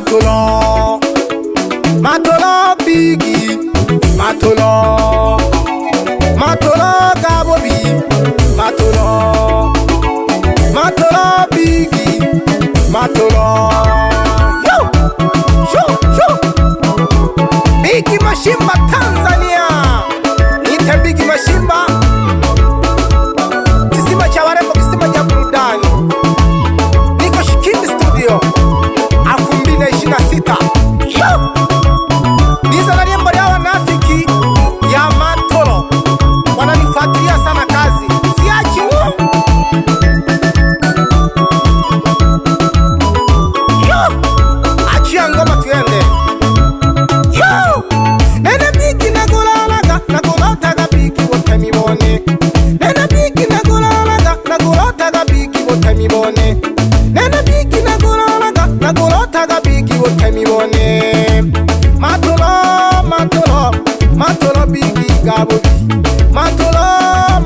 Matolo, Matolo Biggie, Matolo, Matolo Gabobi, Matolo, Matolo Biggie, Matolo. Yo, Biggie Mashimba Tanzania, nite Biggie Mashimba, kisima cha warembo, kisima cha burudani. Niko Shikindi Studio 2026. Yo, niza na nyimbo ya wanafiki ya Matolo, wananifuatilia sana kazi, siachi wo. Yo, achia ngoma tuende. Yo, nene Biggie nagulalaga, nagulataga Biggie wote mibone. Nene Biggie nagulalaga, nagulataga Biggie wote mibone. Nene Biggie nagulalaga, nagulataga Biggie wote mibone. Matolo, Matolo, Matolo Biggie Gabobi. Matolo,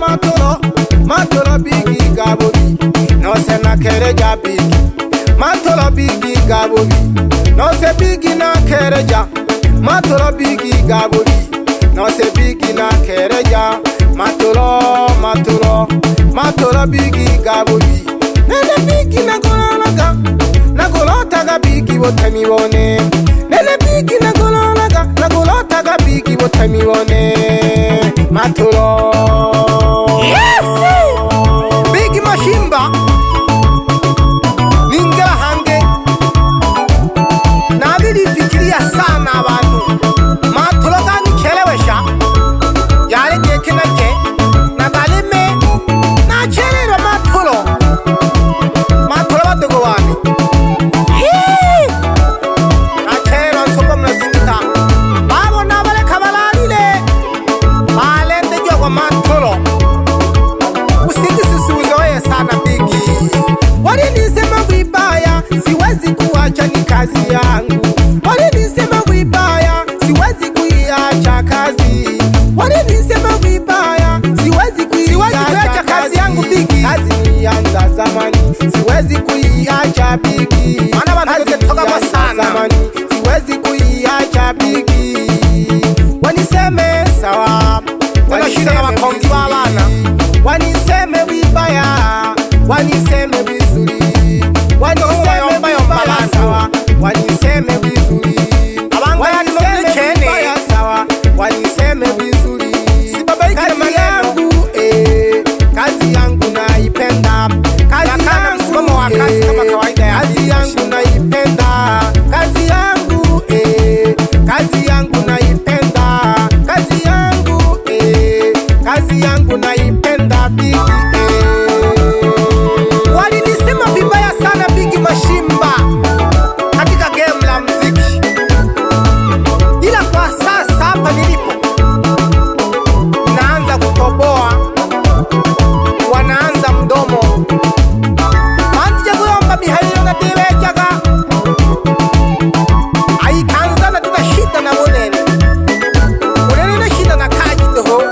Matolo, Matolo Biggie Gabobi. No se na kereja Biggie. Matolo Biggie Gabobi. No se Biggie na kereja. Matolo Biggie Gabobi. No se Biggie na kereja. Matolo, Matolo, Matolo Biggie Gabobi. Nene Biggie nagulalaga, nagulataga Biggie wote mibone. Nene Biggie nagulalaga, nagulataga Biggie wote mibone. Matolo, yes, Biggie Mashimba ningela hange nabili fikiria sana abantu. Matolo gani chelewesha yale jekenaje nagalime na chelero Matolo. Matolo badogo wani achero nsoba mnasingita babo nabale kabalalile balende jwa kwa Matolo. Usingisusuzoe sana Biggie, walinisema vibaya, siwezi kuacha ni kazi yangu. Walinisema vibaya, siwezi kuiacha kazi. Walinisema vibaya, siwezi kuiacha kazi yangu Biggie. Kazi nianza zamani, siwezi kuiacha Biggie. Mana bantu toka kwa sana zamani, siwezi kuiacha Biggie. Waniseme sawa, wanashida na makongi walana. Waniseme vibaya, waniseme vizuri. Waniseme vibaya sawa, waniseme vizuri. Waniseme vibaya sawa, waniseme vizuri. Kazi yangu, kazi yangu naipenda. Kazi yangu naipenda. Kazi yangu, kazi yangu naipenda. Kazi yangu, kazi yangu naipenda Biggie. Walinisema vibaya sana Biggie Mashimba katika game la muziki, ila kwa sasa hapa nilipo naanza kutoboa, wanaanza mdomo manje kuyomba mihayo na diwejaga aikanza na tunashida na munene na shida na kaji toho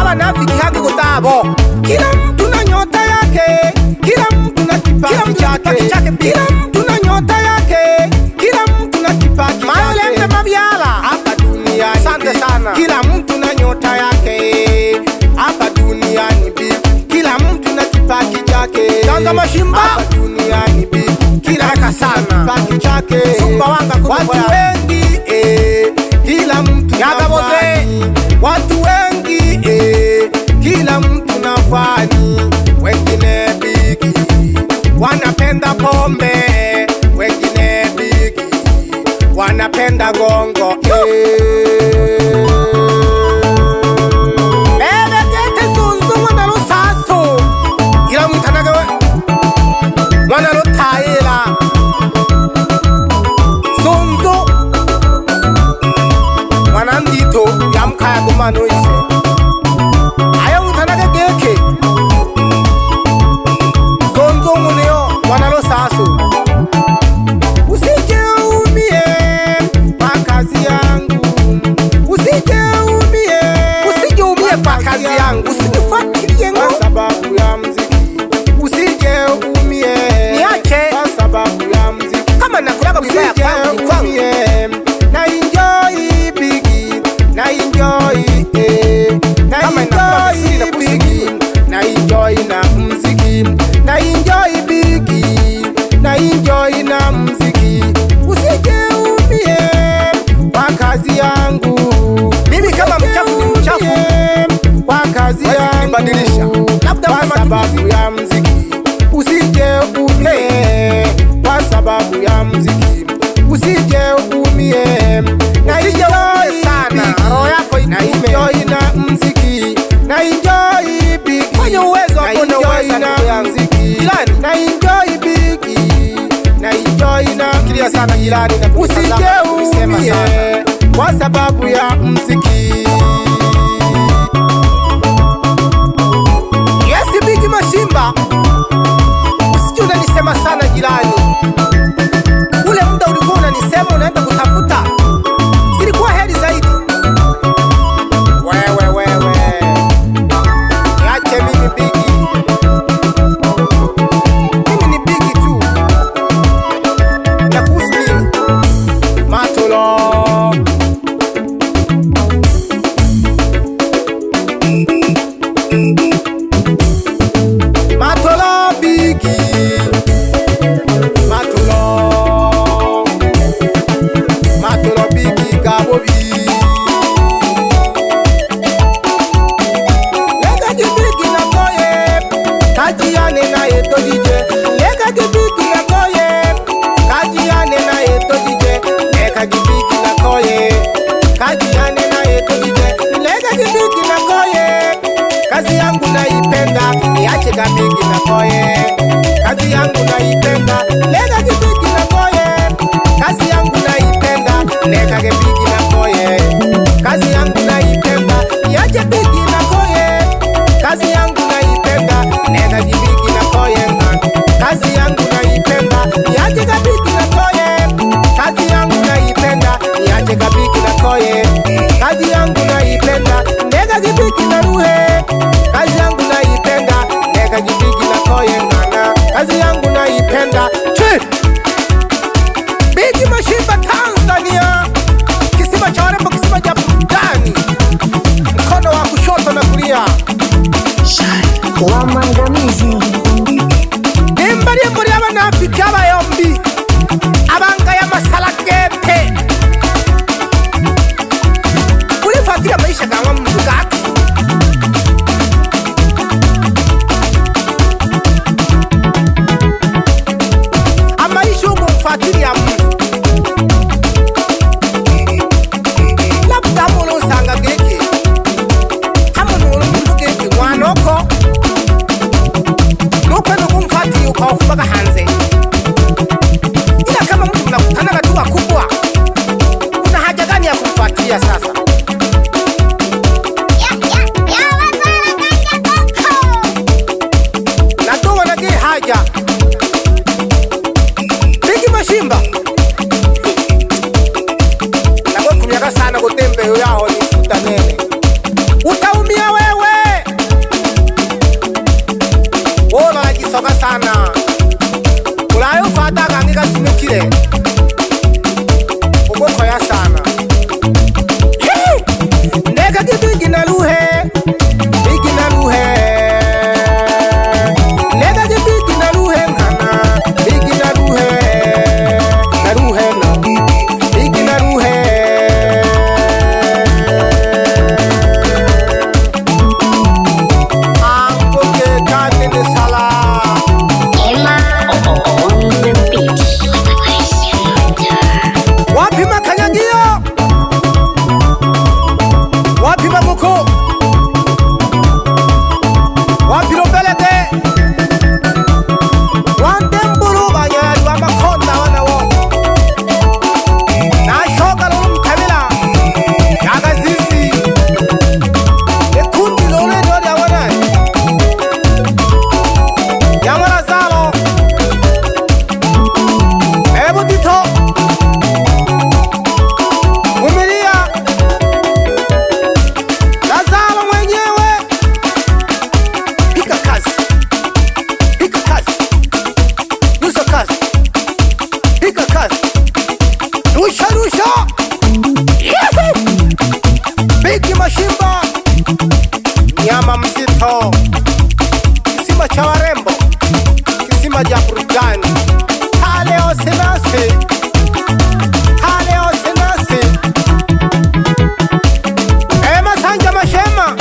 aba nafiki haki kutabo. Kila mtu na nyota yake, kila mtu na kipaji chake, kila mtu na nyota yake, kila mtu na kipaji chake. Maulende mabiala hapa duniani, asante sana. Kila mtu na nyota yake hapa duniani Biggie. Kila mtu na kipaji chake. Tanza Mashimba hapa duniani Biggie. Kila sana kipaji chake. Sumba wanga watu wengi kila mtu nafani. Watu wengi kila mtu nafani. Wengine Biggie wanapenda pombe, wengine Biggie wanapenda gongo. Bebe gete zunzu mwana lusasu ila mwitanaga we mwana lutayila zunzu yangu kwa sababu ya mziki, usije umie kwa sababu ya mziki, usije umie. Na enjoy sana roho yako enjoy na mziki, na enjoy big kwenye uwezo wako na uwezo na mziki, na enjoy big, na enjoy na kilia sana jirani, na usije umie kwa sababu ya mziki. Yes Big Mashimba, usije unanisema sana jirani. Ule muda ulikuwa unanisema unaenda kutafuta, silikuwa heri zaidi. Wewe niache mimi Bigi, mimi ni Bigi tu. Na kuhusu nini Matolo, Matolo Bigi, Matolo Bigi Gabobi. Lega di Bigi na koye, kajiane na eto DJ. Lega di Bigi na koye, kajiane na eto DJ. Lega di Bigi na koye, kajiane na eto DJ. Lega di Bigi na koye, kazi yangu naipenda, niache ga Bigi na koye. Kazi yangu naipenda, lega di Bigi na koye. Kazi yangu naipenda, lega di Bigi na koye. Kazi yangu naipenda, niache Bigi na koye. Kazi yangu naipenda, lega di Bigi na koye. Kazi yangu naipenda, niache ga Bigi na koye. Kazi yangu naipenda, niache ga Bigi na koye. Kazi yangu naipenda, lega di Bigi na ruhe. Kazi yangu naipenda, lega di Bigi na koye ngana. Kazi yangu naipenda. Big Mashimba Tanzania, kisima cha warembo, kisima cha burudani, mkono wa kushoto na kulia wa Mwangamizi. Nimba rimbo ry'abanafiki abayombi, abanga y'amasalakete, ulifuatilia maisha kama mtu gati. Amaisha umumfuatilia mtu, labda muno usanga geki hamu nuno muntu geki mwanoko nuko nukumfuatilia ukawufubaga hanze. Ila kama mtu mnakutanaga tu wakubwa, kuna haja gani ya kumfuatilia sasa? Natoa nage haja Big Mashimba nako kumyaga sana kutembe yaho ni futa nene, utaumia wewe. Ola najisoga sana ulayo fata kangika simekile uboko ya sana. Nega di Bigi na ruhe, Bigi na ruhe. Nega di Bigi na ruhe ngana, Bigi na ruhe. Na ruhe na Bigi na ruhe. Angoke kane de sala. Emma on the beat. Wapi makanyagio, wapi mamuko, wapi lombelete, wandembulu banyari wa makonda wana wo. Na shoka lulu mkamila yaga zizi ekundi lule dodi ya wana yamara zalo ebu tito vumilia. Lazalo mwenyewe pika kazi, pika kazi, nusa kazi, pika kazi, rusha rusha. Big Mashimba nyama mzito, kisima cha warembo, kisima cha burudani. Haleo senase, haleo senase. Masanja Mashema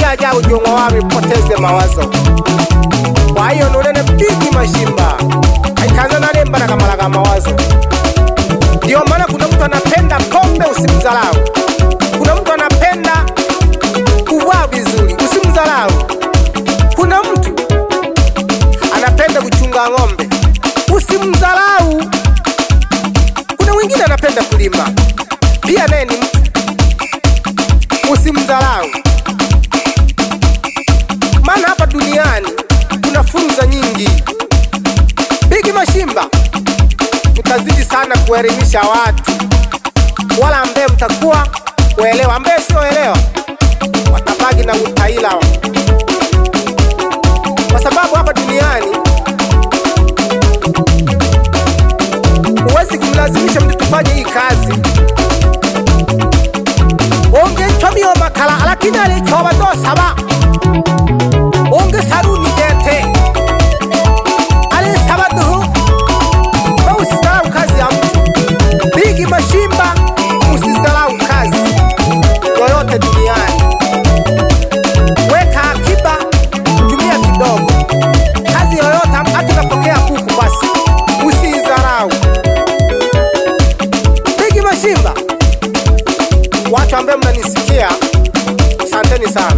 aja ujongwa wami poteze mawazo. Kwa hiyo nunene Big Mashimba aikanza nalemba na kamalaga mawazo. Ndio maana kuna mtu anapenda pombe, usimdharau. Kuna mtu anapenda kuvaa vizuri, usimdharau. Kuna mtu anapenda kuchunga ng'ombe, usimdharau. Kuna mwingine anapenda kulima, pia naye ni mtu, usimdharau. Maana hapa duniani kuna fursa nyingi. Big Mashimba mtazidi sana kuelimisha watu, wala ambaye mtakuwa kuelewa, ambaye sio elewa watabaki na utaila, kwa sababu hapa duniani huwezi kumlazimisha mtu tufanye hii kazi. Onge chomio makala lakini alichoba do saba, onge saruni kete ali saba do. Usisahau kazi ya mtu. Big Mashimba, usisahau kazi yoyote duniani. Weka akiba, tumia kidogo. Kazi yoyote hata unapokea kuku basi usisahau. Big Mashimba, watu ambao mnanisikia, asanteni sana.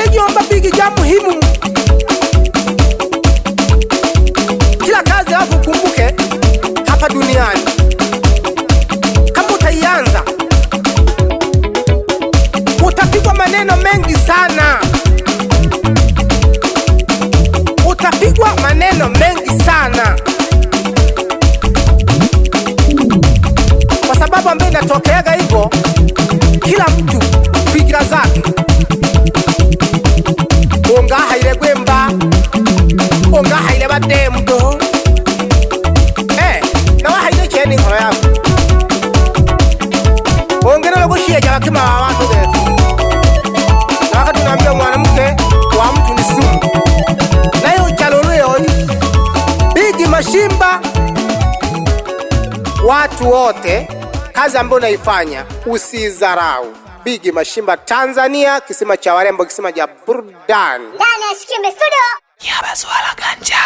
Nikiomba Big jambo muhimu, kila kazi hapo kumbuke hapa duniani kama utaianza utapigwa maneno mengi sana, utapigwa maneno mengi sana, kwa sababu ambaye inatokeaga hivyo, kila mtu fikira zake onga haile gwemba, onga haile bademdo nawa haile cheni nkoro yako ongera lo gushiyeja bakima abantu betu. Na wakati tunaambia mwanamke wa mtu ni sumu, nayo chalolo Big Mashimba, watu wote kazi ambayo unaifanya usidharau. Big Mashimba Tanzania, kisima cha warembo, kisima cha burudani. Ndani ya Shikimbe Studio. Yabazwala ganja.